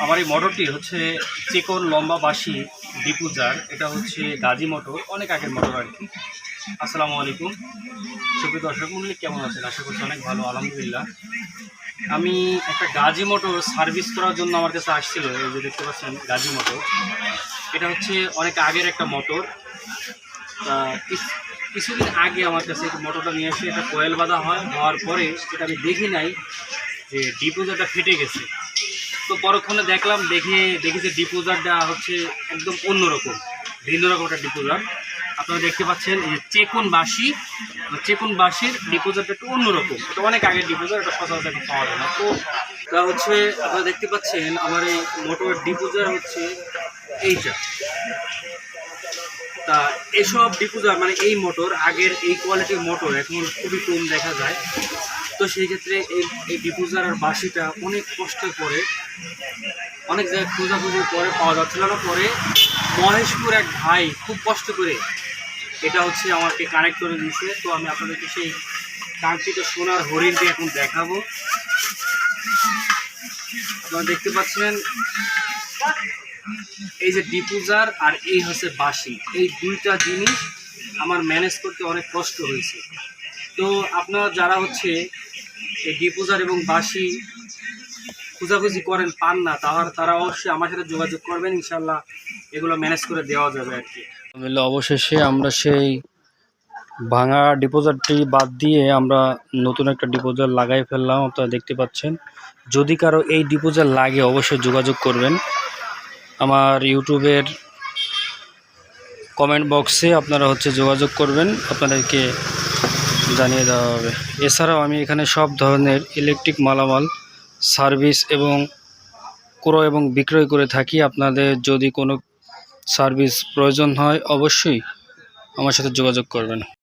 আমার এই মোটরটি হচ্ছে চিকন লম্বা বাঁশি ডিপুজার। এটা হচ্ছে গাজী মোটর, অনেক আগের মোটর আর কি। আসসালামু আলাইকুম সুপ্রিয় দর্শক মণ্ডলী, কেমন আছেন? আশা করছি অনেক ভালো, আলহামদুলিল্লাহ। আমি একটা গাজী মোটর সার্ভিস করার জন্য আমার কাছে আসছিল। এই যে দেখতে পাচ্ছেন গাজী মোটর, এটা হচ্ছে অনেক আগের একটা মোটর। কিছুদিন আগে আমার কাছে এই মোটরটা নিয়ে এসে এটা কয়েল বাঁধা হওয়ার পরে এটা আমি দেখি নাই যে ডিপোজারটা ফেটে গেছে। তো পরক্ষণে দেখি যে ডিপোজারটা হচ্ছে একদম অন্যরকম, ভিন্ন রকম একটা ডিপোজার। আপনারা দেখতে পাচ্ছেন এই যে চেকুন বাঁশির ডিপোজারটা একটু অন্যরকম। এটা অনেক আগের ডিপোজার, এটা সচরাচর এখন পাওয়া যায় না। তো তা হচ্ছে আপনারা দেখতে পাচ্ছেন আমার এই মোটর ডিপোজার হচ্ছে এইটা। তা এসব ডিপোজার মানে এই মোটর, আগের এই কোয়ালিটির মোটর এখন খুবই কম দেখা যায়। তো সেই ক্ষেত্রে এই ডিপোজার আর বাঁশিটা অনেক কষ্টের পরে, অনেক জায়গায় খোঁজাখুঁজির পরে পাওয়া যাচ্ছিল না। পরে মহেশপুর এক ভাই খুব কষ্ট করে এটা হচ্ছে আমাকে কানেক্ট করে দিয়েছে। তো আমি আপনাদেরকে সেই কাঙ্ক্ষিত সোনার হরিণটি এখন দেখাবো। আপনারা দেখতে পাচ্ছেন এই যে ডিপোজার আর এই হচ্ছে বাঁশি, এই দুইটা জিনিস আমার ম্যানেজ করতে অনেক কষ্ট হয়েছে। তো আপনারা যারা হচ্ছে এই ডিপোজার এবং বাঁশি খোঁজাখুঁজি করেন, পান না, তারা অবশ্যই আমার সাথে যোগাযোগ করবেন, ইনশাল্লাহ এগুলো ম্যানেজ করে দেওয়া যাবে আর কি। অবশেষে আমরা সেই ভাঙা ডিপোজারটি বাদ দিয়ে আমরা নতুন একটা ডিপোজার লাগাই ফেললাম। আপনারা দেখতে পাচ্ছেন। যদি কারো এই ডিপোজার লাগে অবশ্যই যোগাযোগ করবেন। আমার ইউটিউবের কমেন্ট বক্সে আপনারা হচ্ছে যোগাযোগ করবেন, আপনাদেরকে জানিয়ে দেওয়া হবে। এছাড়াও আমি এখানে সব ধরনের ইলেকট্রিক মালামাল সার্ভিস এবং ক্রয় এবং বিক্রয় করে থাকি। আপনাদের যদি কোনো সার্ভিস প্রয়োজন হয় অবশ্যই আমার সাথে যোগাযোগ করবেন।